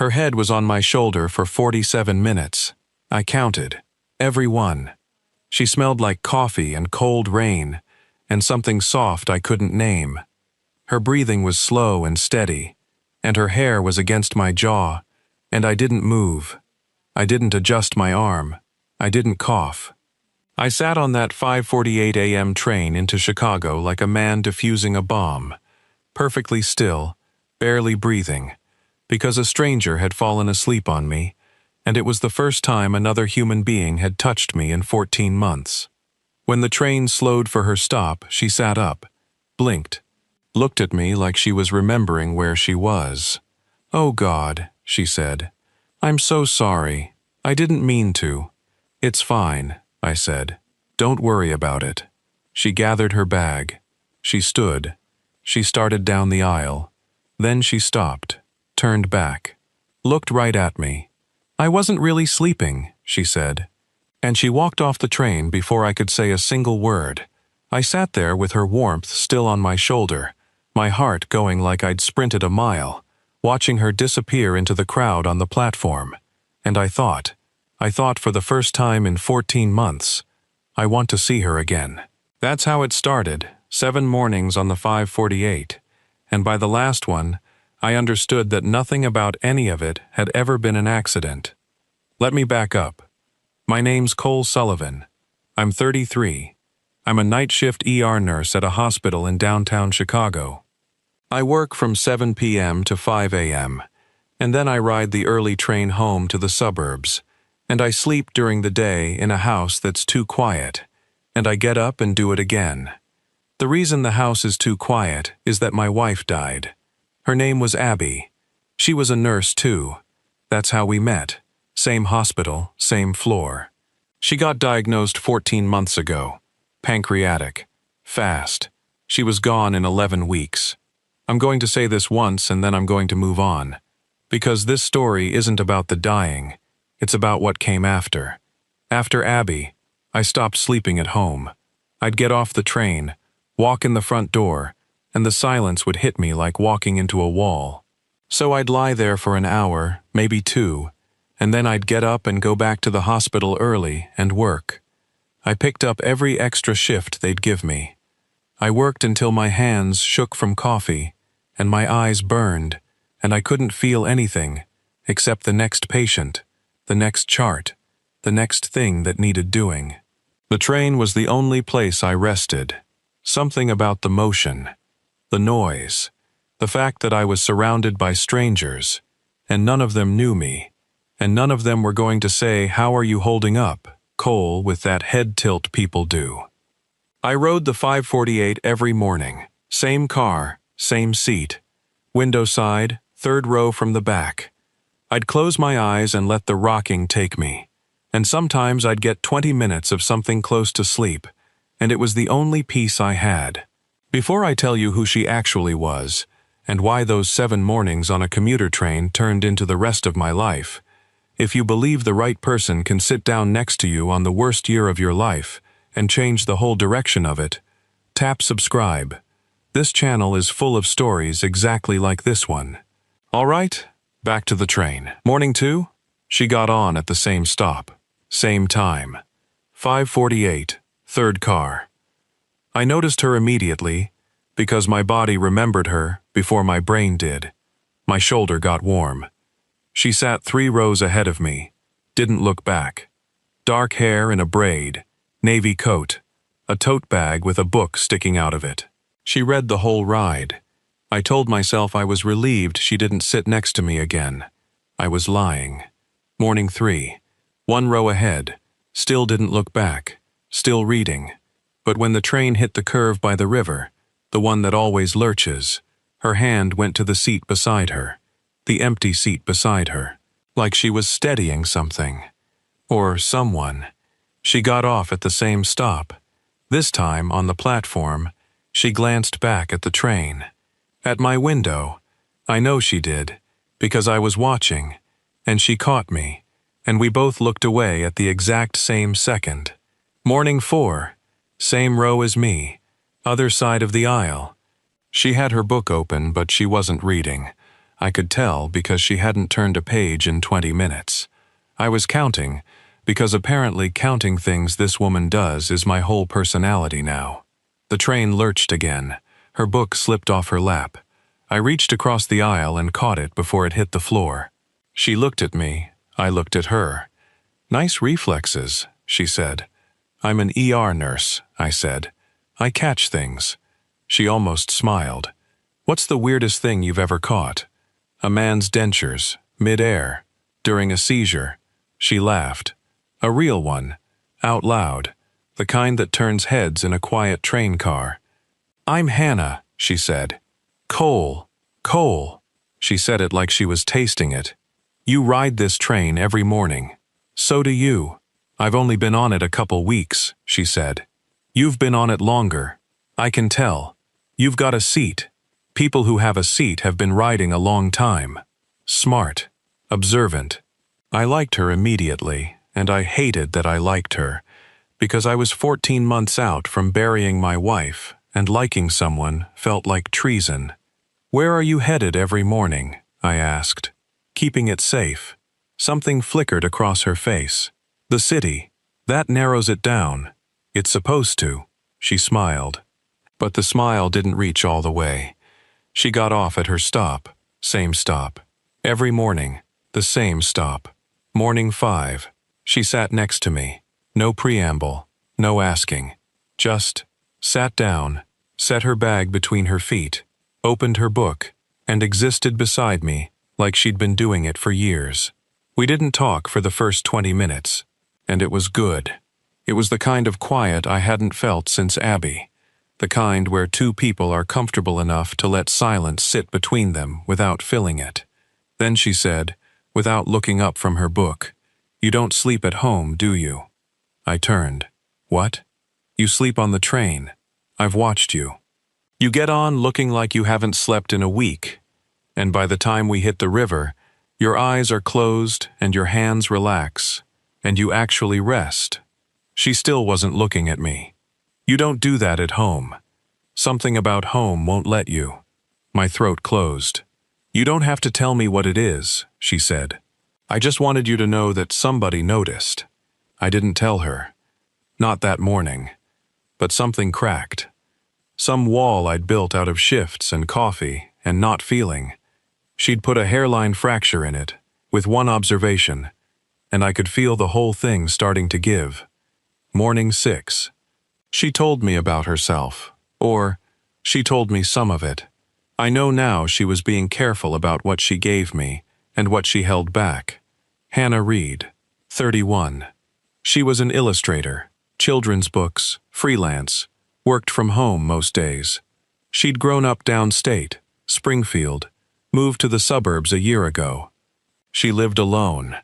Her head was on my shoulder for 47 minutes. I counted. Every one. She smelled like coffee and cold rain, and something soft I couldn't name. Her breathing was slow and steady, and her hair was against my jaw, and I didn't move. I didn't adjust my arm. I didn't cough. I sat on that 5:48 a.m. train into Chicago like a man defusing a bomb, perfectly still, barely breathing, because a stranger had fallen asleep on me, and it was the first time another human being had touched me in 14 months. When the train slowed for her stop, she sat up, blinked, looked at me like she was remembering where she was. "Oh God," she said. "I'm so sorry. I didn't mean to." "It's fine," I said. "Don't worry about it." She gathered her bag. She stood. She started down the aisle. Then she stopped, turned back, looked right at me. "I wasn't really sleeping," she said. And she walked off the train before I could say a single word. I sat there with her warmth still on my shoulder, my heart going like I'd sprinted a mile, watching her disappear into the crowd on the platform. And I thought for the first time in 14 months, I want to see her again. That's how it started, 7 mornings on the 5:48, and by the last one, I understood that nothing about any of it had ever been an accident. Let me back up. My name's Cole Sullivan. I'm 33. I'm a night shift ER nurse at a hospital in downtown Chicago. I work from 7 p.m. to 5 a.m., and then I ride the early train home to the suburbs, and I sleep during the day in a house that's too quiet, and I get up and do it again. The reason the house is too quiet is that my wife died. Her name was Abby. She was a nurse too. That's how we met. Same hospital, same floor. She got diagnosed 14 months ago. Pancreatic. Fast. She was gone in 11 weeks. I'm going to say this once and then I'm going to move on. Because this story isn't about the dying. It's about what came after. After Abby, I stopped sleeping at home. I'd get off the train, walk in the front door, and the silence would hit me like walking into a wall. So I'd lie there for an hour, maybe 2, and then I'd get up and go back to the hospital early and work. I picked up every extra shift they'd give me. I worked until my hands shook from coffee, and my eyes burned, and I couldn't feel anything except the next patient, the next chart, the next thing that needed doing. The train was the only place I rested. Something about the motion, the noise, the fact that I was surrounded by strangers, and none of them knew me, and none of them were going to say, "How are you holding up, Cole," with that head tilt people do. I rode the 5:48 every morning, same car, same seat, window side, 3rd row from the back. I'd close my eyes and let the rocking take me, and sometimes I'd get 20 minutes of something close to sleep, and it was the only peace I had. Before I tell you who she actually was, and why those 7 mornings on a commuter train turned into the rest of my life, if you believe the right person can sit down next to you on the worst year of your life and change the whole direction of it, tap subscribe. This channel is full of stories exactly like this one. All right, back to the train. Morning 2, she got on at the same stop, same time. 5:48, 3rd car. I noticed her immediately because my body remembered her before my brain did. My shoulder got warm. She sat 3 rows ahead of me, didn't look back. Dark hair in a braid, navy coat, a tote bag with a book sticking out of it. She read the whole ride. I told myself I was relieved she didn't sit next to me again. I was lying. Morning 3, 1 row ahead, still didn't look back, still reading. But when the train hit the curve by the river, the one that always lurches, her hand went to the seat beside her, the empty seat beside her, like she was steadying something. Or someone. She got off at the same stop. This time, on the platform, she glanced back at the train. At my window. I know she did, because I was watching, and she caught me, and we both looked away at the exact same second. Morning 4. Same row as me, other side of the aisle. She had her book open, but she wasn't reading. I could tell because she hadn't turned a page in 20 minutes. I was counting, because apparently counting things this woman does is my whole personality now. The train lurched again. Her book slipped off her lap. I reached across the aisle and caught it before it hit the floor. She looked at me. I looked at her. "Nice reflexes," she said. "I'm an ER nurse," I said. "I catch things." She almost smiled. "What's the weirdest thing you've ever caught?" "A man's dentures, mid-air, during a seizure." She laughed. "A real one, out loud, the kind that turns heads in a quiet train car." "I'm Hannah," she said. "Cole, Cole." She said it like she was tasting it. "You ride this train every morning. So do you." "I've only been on it a couple weeks," she said. "You've been on it longer. I can tell. You've got a seat. People who have a seat have been riding a long time." Smart. Observant. I liked her immediately, and I hated that I liked her, because I was 14 months out from burying my wife, and liking someone felt like treason. "Where are you headed every morning?" I asked. "Keeping it safe." Something flickered across her face. "The city. That narrows it down. It's supposed to." She smiled. But the smile didn't reach all the way. She got off at her stop. Same stop. Every morning. The same stop. Morning 5. She sat next to me. No preamble. No asking. Just sat down, set her bag between her feet, opened her book, and existed beside me like she'd been doing it for years. We didn't talk for the first 20 minutes, and it was good. It was the kind of quiet I hadn't felt since Abby, the kind where two people are comfortable enough to let silence sit between them without filling it. Then she said, without looking up from her book, "You don't sleep at home, do you?" I turned. "What?" "You sleep on the train. I've watched you. You get on looking like you haven't slept in a week, and by the time we hit the river, your eyes are closed and your hands relax, and you actually rest." She still wasn't looking at me. "You don't do that at home. Something about home won't let you." My throat closed. "You don't have to tell me what it is," she said. "I just wanted you to know that somebody noticed." I didn't tell her. Not that morning. But something cracked. Some wall I'd built out of shifts and coffee and not feeling. She'd put a hairline fracture in it, with one observation, and I could feel the whole thing starting to give. Morning 6. She told me about herself, or she told me some of it. I know now she was being careful about what she gave me and what she held back. Hannah Reed, 31. She was an illustrator, children's books, freelance, worked from home most days. She'd grown up downstate, Springfield, moved to the suburbs a year ago. She lived alone.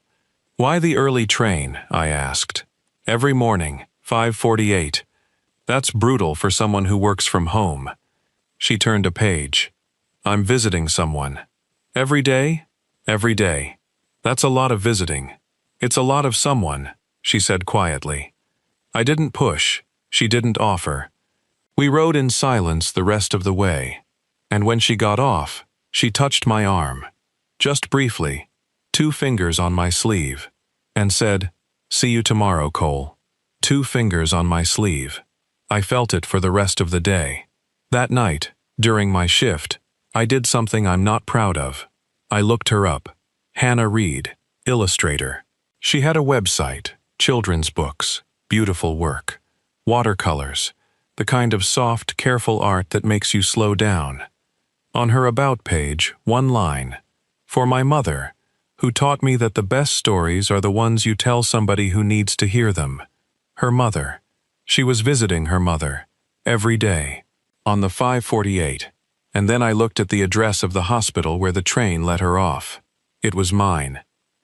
"Why the early train?" I asked. "Every morning, 5:48. That's brutal for someone who works from home." She turned a page. "I'm visiting someone." "Every day?" "Every day." "That's a lot of visiting." "It's a lot of someone," she said quietly. I didn't push. She didn't offer. We rode in silence the rest of the way, and when she got off, she touched my arm, just briefly, 2 fingers on my sleeve, and said, "See you tomorrow, Cole." 2 fingers on my sleeve. I felt it for the rest of the day. That night, during my shift, I did something I'm not proud of. I looked her up. Hannah Reed, illustrator. She had a website, children's books, beautiful work, watercolors, the kind of soft, careful art that makes you slow down. On her About page, one line, "For my mother, who taught me that the best stories are the ones you tell somebody who needs to hear them." Her mother. She was visiting her mother, every day, on the 5:48, and then I looked at the address of the hospital where the train let her off. It was mine.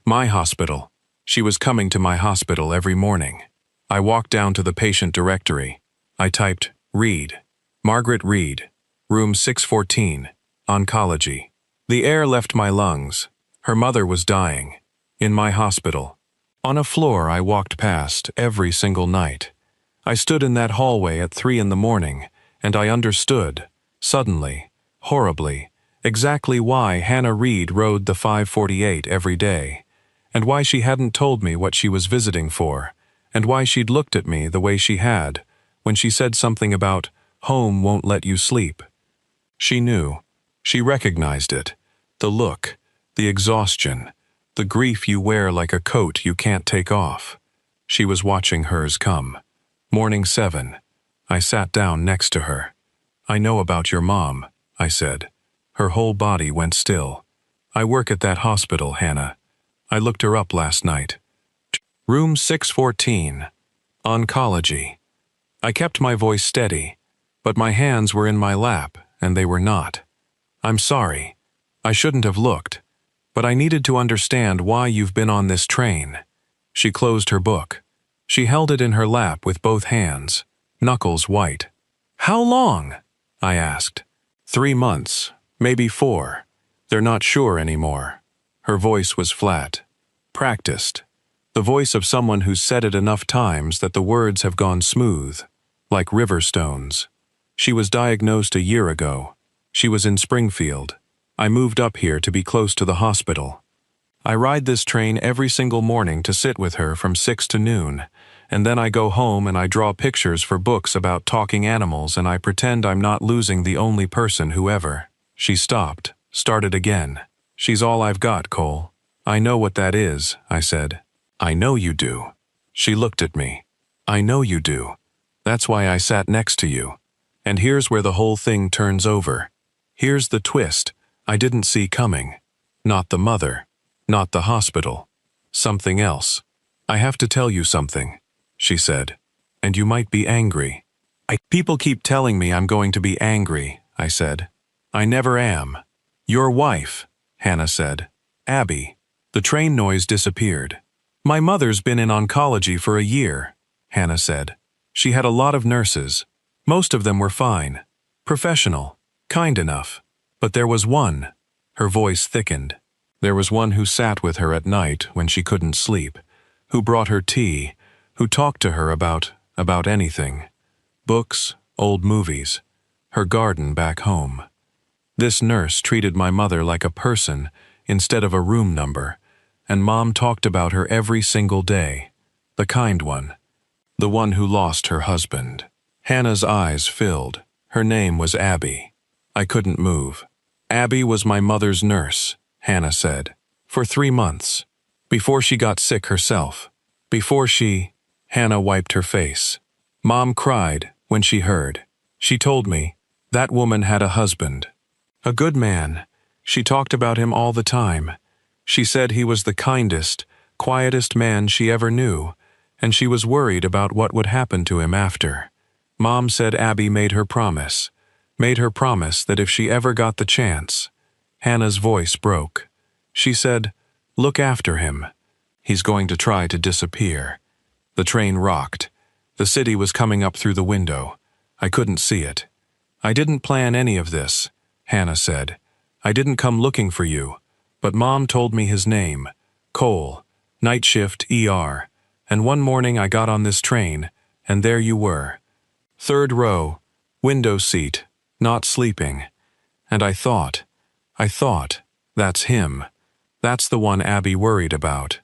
My hospital. She was coming to my hospital every morning. I walked down to the patient directory. I typed, "Reed. Margaret Reed. Room 614. Oncology." The air left my lungs. Her mother was dying. In my hospital. On a floor I walked past every single night. I stood in that hallway at 3 in the morning, and I understood, suddenly, horribly, exactly why Hannah Reed rode the 548 every day, and why she hadn't told me what she was visiting for, and why she'd looked at me the way she had when she said something about home won't let you sleep. She knew. She recognized it. The look, the exhaustion, the grief you wear like a coat you can't take off. She was watching hers come. Morning 7. I sat down next to her. I know about your mom, I said. Her whole body went still. I work at that hospital, Hannah. I looked her up last night. Room 614. Oncology. I kept my voice steady, but my hands were in my lap, and they were not. I'm sorry. I shouldn't have looked, but I needed to understand why you've been on this train. She closed her book. She held it in her lap with both hands, knuckles white. How long? I asked. 3 months, maybe 4. They're not sure anymore. Her voice was flat, practiced. The voice of someone who's said it enough times that the words have gone smooth, like river stones. She was diagnosed a year ago. She was in Springfield. I moved up here to be close to the hospital. I ride this train every single morning to sit with her from 6 to noon, and then I go home and I draw pictures for books about talking animals and I pretend I'm not losing the only person who ever. She stopped, started again. She's all I've got, Cole. I know what that is, I said. I know you do. She looked at me. I know you do. That's why I sat next to you. And here's where the whole thing turns over. Here's the twist I didn't see coming. Not the mother. Not the hospital. Something else. I have to tell you something, she said. And you might be angry. People keep telling me I'm going to be angry, I said. I never am. Your wife, Hannah said. Abby. The train noise disappeared. My mother's been in oncology for a year, Hannah said. She had a lot of nurses. Most of them were fine. Professional. Kind enough. But there was one. Her voice thickened. There was one who sat with her at night when she couldn't sleep, who brought her tea, who talked to her about anything. Books, old movies, her garden back home. This nurse treated my mother like a person instead of a room number, and Mom talked about her every single day. The kind one. The one who lost her husband. Hannah's eyes filled. Her name was Abby. I couldn't move. Abby was my mother's nurse, Hannah said. For 3 months. Before she got sick herself. Hannah wiped her face. Mom cried when she heard. She told me, that woman had a husband. A good man. She talked about him all the time. She said he was the kindest, quietest man she ever knew, and she was worried about what would happen to him after. Mom said Abby made her promise that if she ever got the chance. Hannah's voice broke. She said, look after him. He's going to try to disappear. The train rocked. The city was coming up through the window. I couldn't see it. I didn't plan any of this, Hannah said. I didn't come looking for you. But Mom told me his name, Cole, night shift ER, and one morning I got on this train, and there you were. 3rd row, window seat, not sleeping. And I thought, that's him. That's the one Abby worried about.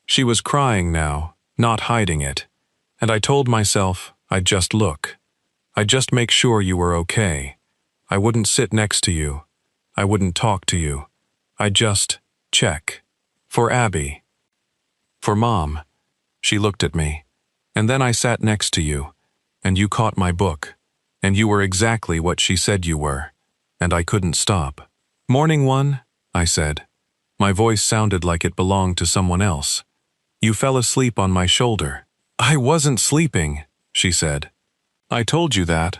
She was crying now, not hiding it. And I told myself I'd just look. I'd just make sure you were okay. I wouldn't sit next to you. I wouldn't talk to you. I'd just check. For Abby. For Mom. She looked at me. And then I sat next to you. And you caught my book. And you were exactly what she said you were. And I couldn't stop. Morning 1, I said. My voice sounded like it belonged to someone else. You fell asleep on my shoulder. I wasn't sleeping, she said. I told you that.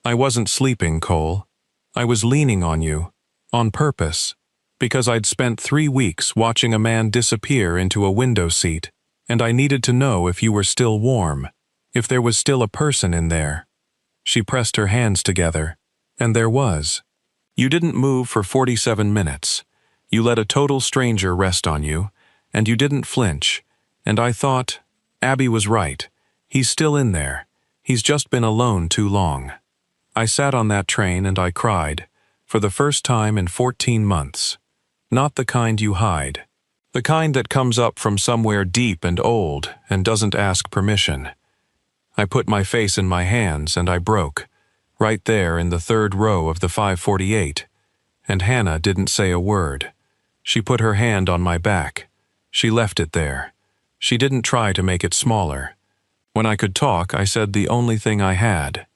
I wasn't sleeping, Cole. I was leaning on you. On purpose. Because I'd spent 3 weeks watching a man disappear into a window seat, and I needed to know if you were still warm, if there was still a person in there. She pressed her hands together, and there was. You didn't move for 47 minutes. You let a total stranger rest on you, and you didn't flinch, and I thought, Abby was right. He's still in there. He's just been alone too long. I sat on that train and I cried. for the first time in 14 months. Not the kind you hide. The kind that comes up from somewhere deep and old and doesn't ask permission. I put my face in my hands and I broke, right there in the third row of the 548, and Hannah didn't say a word. She put her hand on my back. She left it there. She didn't try to make it smaller. When I could talk, I said the only thing I had.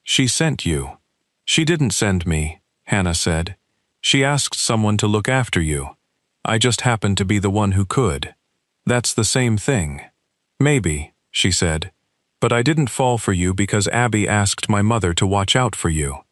She sent you. She didn't send me, Hannah said. She asked someone to look after you. I just happened to be the one who could. That's the same thing. Maybe, she said. But I didn't fall for you because Abby asked my mother to watch out for you.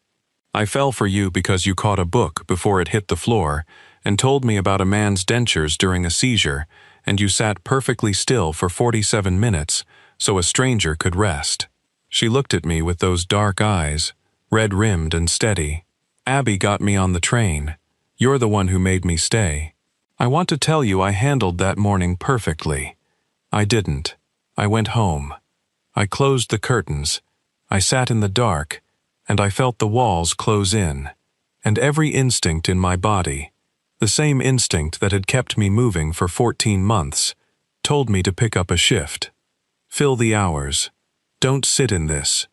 I fell for you because you caught a book before it hit the floor and told me about a man's dentures during a seizure, and you sat perfectly still for 47 minutes so a stranger could rest. She looked at me with those dark eyes, red-rimmed and steady. Abby got me on the train. You're the one who made me stay. I want to tell you I handled that morning perfectly. I didn't. I went home. I closed the curtains. I sat in the dark, and I felt the walls close in, and every instinct in my body, the same instinct that had kept me moving for 14 months, told me to pick up a shift. Fill the hours. Don't sit in this.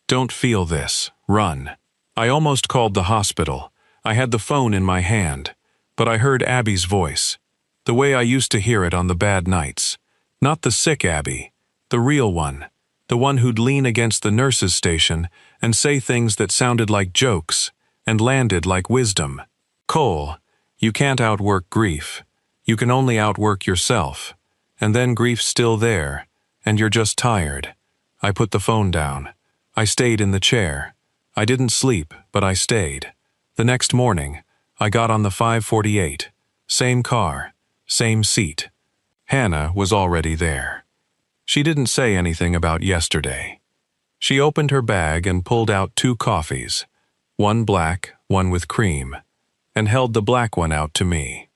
Don't feel this. Run. I almost called the hospital. I had the phone in my hand, but I heard Abby's voice, the way I used to hear it on the bad nights. Not the sick Abby, the real one, the one who'd lean against the nurse's station and say things that sounded like jokes and landed like wisdom. Cole, you can't outwork grief. You can only outwork yourself. And then grief's still there, and you're just tired. I put the phone down. I stayed in the chair. I didn't sleep, but I stayed. The next morning, I got on the 548. Same car, same seat. Hannah was already there. She didn't say anything about yesterday. She opened her bag and pulled out 2 coffees, one black, one with cream, and held the black one out to me.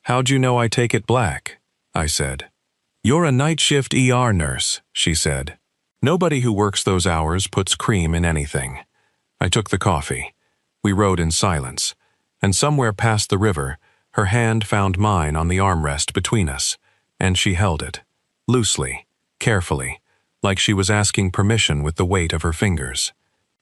How'd you know I take it black? I said. You're a night shift ER nurse, she said. Nobody who works those hours puts cream in anything. I took the coffee. We rode in silence, and somewhere past the river, her hand found mine on the armrest between us, and she held it, loosely, carefully, like she was asking permission with the weight of her fingers.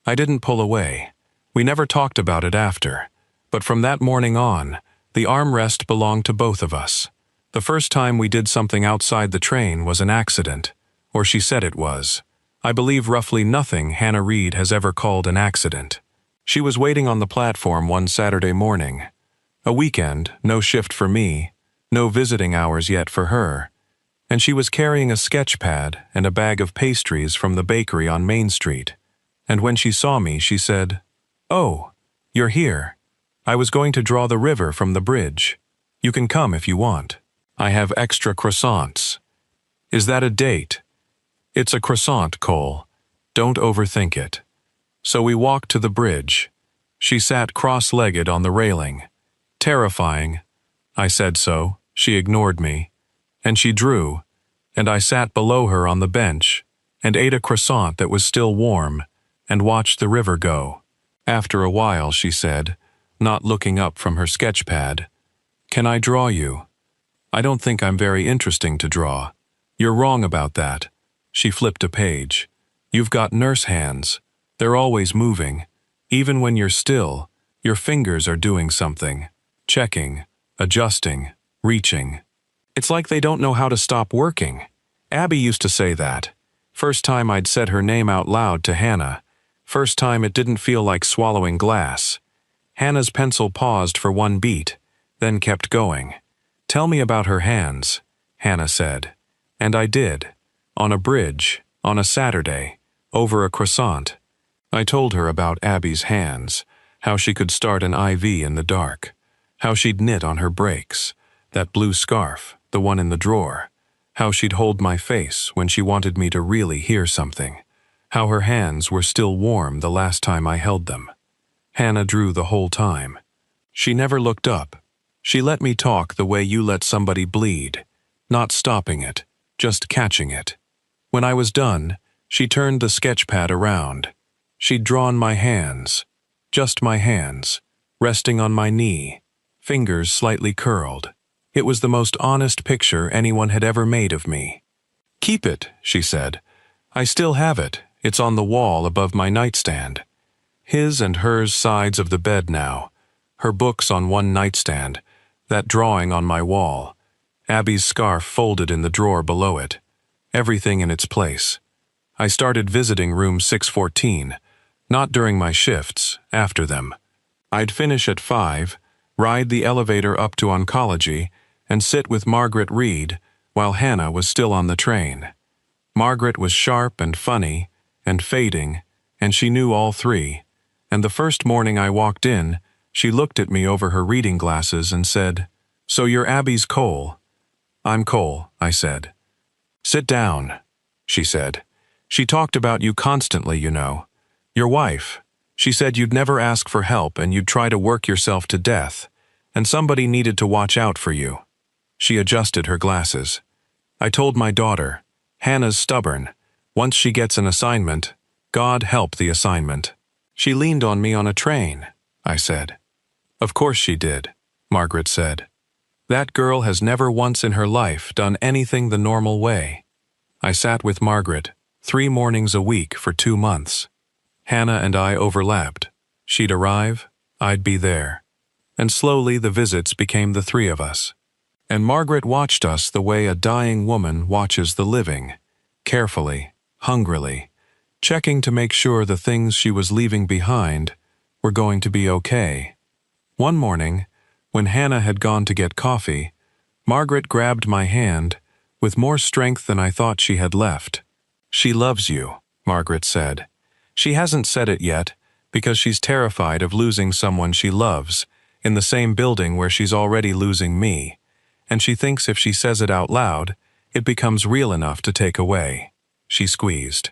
I didn't pull away. We never talked about it after, but from that morning on, the armrest belonged to both of us. The first time we did something outside the train was an accident, or she said it was. I believe roughly nothing Hannah Reed has ever called an accident. She was waiting on the platform one Saturday morning. A weekend, no shift for me, no visiting hours yet for her, and she was carrying a sketch pad and a bag of pastries from the bakery on Main Street. And when she saw me, she said, "Oh, you're here. I was going to draw the river from the bridge. You can come if you want. I have extra croissants." Is that a date? It's a croissant, Cole. Don't overthink it. So we walked to the bridge. She sat cross-legged on the railing. Terrifying. I said so. She ignored me. And she drew, and I sat below her on the bench and ate a croissant that was still warm and watched the river go. After a while, she said, not looking up from her sketch pad, "Can I draw you? I don't think I'm very interesting to draw." "You're wrong about that." She flipped a page. "You've got nurse hands. They're always moving. Even when you're still, your fingers are doing something. Checking, adjusting, reaching. It's like they don't know how to stop working." Abby used to say that. First time I'd said her name out loud to Hannah. First time it didn't feel like swallowing glass. Hannah's pencil paused for one beat, then kept going. "Tell me about her hands," Hannah said. And I did. On a bridge, on a Saturday, over a croissant. I told her about Abby's hands, how she could start an IV in the dark, how she'd knit on her breaks, that blue scarf, the one in the drawer, how she'd hold my face when she wanted me to really hear something, how her hands were still warm the last time I held them. Hannah drew the whole time. She never looked up. She let me talk the way you let somebody bleed, not stopping it, just catching it. When I was done, she turned the sketch pad around. She'd drawn my hands, just my hands, resting on my knee, fingers slightly curled. It was the most honest picture anyone had ever made of me. "Keep it," she said. "I still have it. It's on the wall above my nightstand." His and hers sides of the bed now, her books on one nightstand, that drawing on my wall, Abby's scarf folded in the drawer below it, everything in its place. I started visiting room 614, not during my shifts, after them. I'd finish at 5, ride the elevator up to oncology, and sit with Margaret Reed while Hannah was still on the train. Margaret was sharp and funny and fading, and she knew all three, and the first morning I walked in, she looked at me over her reading glasses and said, "So you're Abby's Cole?" "I'm Cole," I said. "Sit down," she said. "She talked about you constantly, you know. Your wife. She said you'd never ask for help and you'd try to work yourself to death, and somebody needed to watch out for you." She adjusted her glasses. "I told my daughter, Hannah's stubborn. Once she gets an assignment, God help the assignment. She leaned on me on a train," I said. "Of course she did," Margaret said. "That girl has never once in her life done anything the normal way." I sat with Margaret 3 mornings a week for 2 months. Hannah and I overlapped. She'd arrive, I'd be there. And slowly the visits became the 3 of us. And Margaret watched us the way a dying woman watches the living, carefully, hungrily, checking to make sure the things she was leaving behind were going to be okay. One morning, when Hannah had gone to get coffee, Margaret grabbed my hand with more strength than I thought she had left. "She loves you," Margaret said. "She hasn't said it yet because she's terrified of losing someone she loves in the same building where she's already losing me, and she thinks if she says it out loud, it becomes real enough to take away." She squeezed.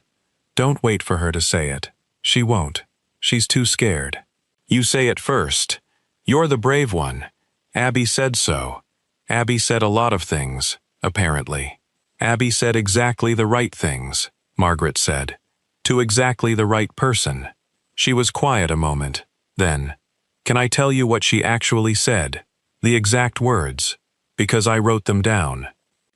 "Don't wait for her to say it. She won't. She's too scared. You say it first. You're the brave one. Abby said so. Abby said a lot of things, apparently. Abby said exactly the right things," Margaret said. "To exactly the right person." She was quiet a moment. Then, "Can I tell you what she actually said? The exact words. Because I wrote them down.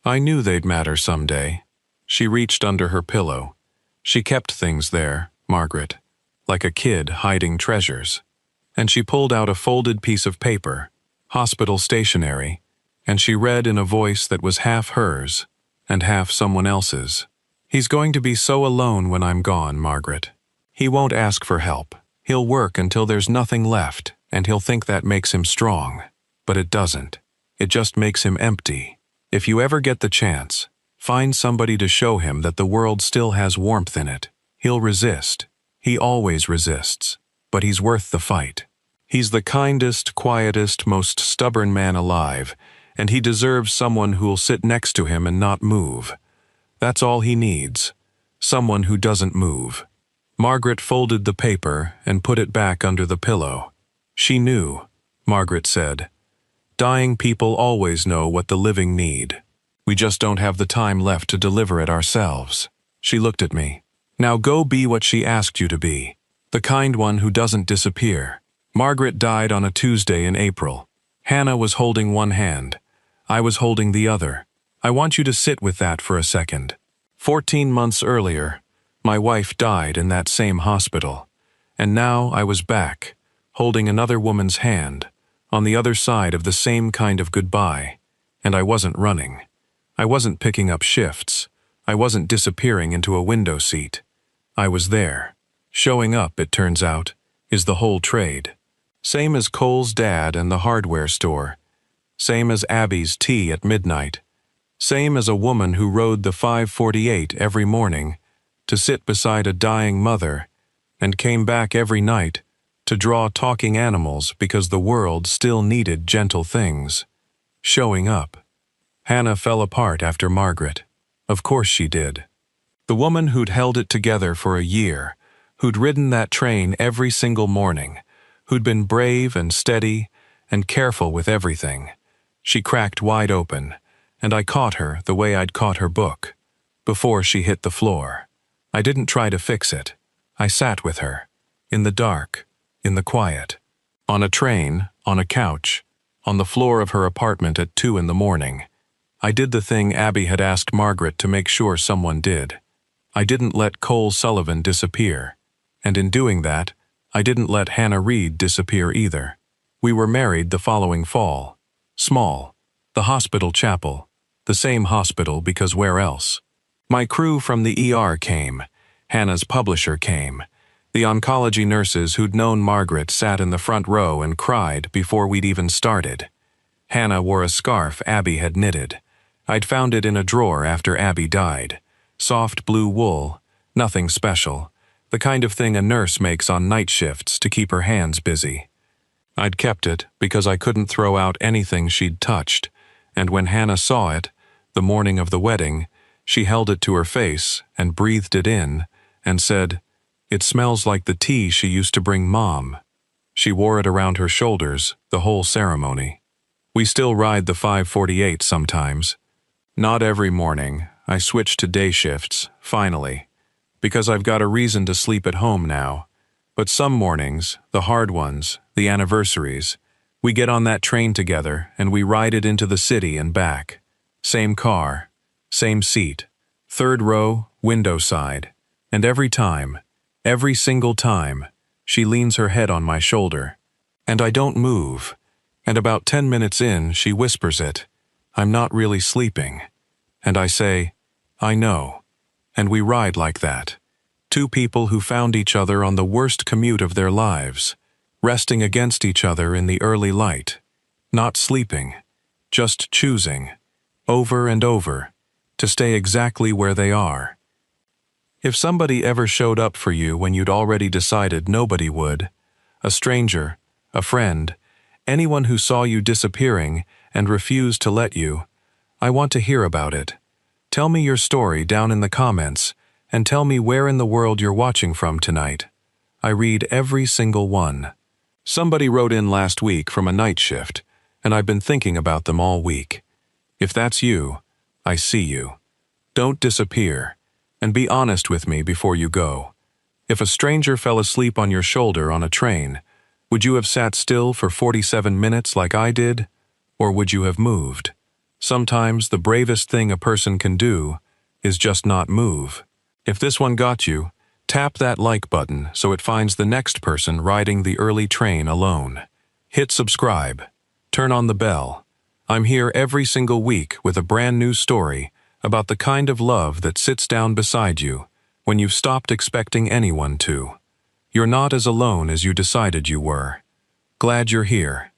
I knew they'd matter someday." She reached under her pillow. She kept things there, Margaret, like a kid hiding treasures. And she pulled out a folded piece of paper, hospital stationery, and she read in a voice that was half hers and half someone else's. "He's going to be so alone when I'm gone, Margaret. He won't ask for help. He'll work until there's nothing left, and he'll think that makes him strong. But it doesn't. It just makes him empty. If you ever get the chance, find somebody to show him that the world still has warmth in it. He'll resist. He always resists. But he's worth the fight. He's the kindest, quietest, most stubborn man alive, and he deserves someone who'll sit next to him and not move. That's all he needs. Someone who doesn't move." Margaret folded the paper and put it back under the pillow. "She knew," Margaret said. "Dying people always know what the living need. We just don't have the time left to deliver it ourselves." She looked at me. "Now go be what she asked you to be. The kind one who doesn't disappear." Margaret died on a Tuesday in April. Hannah was holding one hand. I was holding the other. I want you to sit with that for a second. 14 months earlier, my wife died in that same hospital. And now I was back, holding another woman's hand, on the other side of the same kind of goodbye. And I wasn't running. I wasn't picking up shifts. I wasn't disappearing into a window seat. I was there. Showing up, it turns out, is the whole trade. Same as Cole's dad and the hardware store. Same as Abby's tea at midnight. Same as a woman who rode the 548 every morning to sit beside a dying mother and came back every night to draw talking animals because the world still needed gentle things. Showing up. Hannah fell apart after Margaret. Of course she did. The woman who'd held it together for a year, who'd ridden that train every single morning, who'd been brave and steady and careful with everything. She cracked wide open, and I caught her the way I'd caught her book, before she hit the floor. I didn't try to fix it. I sat with her, in the dark, in the quiet. On a train, on a couch, on the floor of her apartment at 2 in the morning. I did the thing Abby had asked Margaret to make sure someone did. I didn't let Cole Sullivan disappear. And in doing that, I didn't let Hannah Reed disappear either. We were married the following fall. Small. The hospital chapel. The same hospital because where else? My crew from the ER came. Hannah's publisher came. The oncology nurses who'd known Margaret sat in the front row and cried before we'd even started. Hannah wore a scarf Abby had knitted. I'd found it in a drawer after Abby died. Soft blue wool, nothing special. The kind of thing a nurse makes on night shifts to keep her hands busy. I'd kept it because I couldn't throw out anything she'd touched, and when Hannah saw it, the morning of the wedding, she held it to her face and breathed it in and said, "It smells like the tea she used to bring Mom." She wore it around her shoulders the whole ceremony. We still ride the 548 sometimes. Not every morning. I switched to day shifts, finally, because I've got a reason to sleep at home now. But some mornings, the hard ones, the anniversaries, we get on that train together and we ride it into the city and back. Same car, same seat, third row, window side. And every time, every single time, she leans her head on my shoulder. And I don't move. And about 10 minutes in, she whispers it. I'm not really sleeping. And I say, I know. And we ride like that. Two people who found each other on the worst commute of their lives, resting against each other in the early light. Not sleeping, just choosing, over and over, to stay exactly where they are. If somebody ever showed up for you when you'd already decided nobody would, a stranger, a friend, anyone who saw you disappearing and refused to let you, I want to hear about it. Tell me your story down in the comments and tell me where in the world you're watching from tonight. I read every single one. Somebody wrote in last week from a night shift, and I've been thinking about them all week. If that's you, I see you. Don't disappear, and be honest with me before you go. If a stranger fell asleep on your shoulder on a train, would you have sat still for 47 minutes like I did, or would you have moved? Sometimes the bravest thing a person can do is just not move. If this one got you, tap that like button so it finds the next person riding the early train alone. Hit subscribe. Turn on the bell. I'm here every single week with a brand new story about the kind of love that sits down beside you when you've stopped expecting anyone to. You're not as alone as you decided you were. Glad you're here.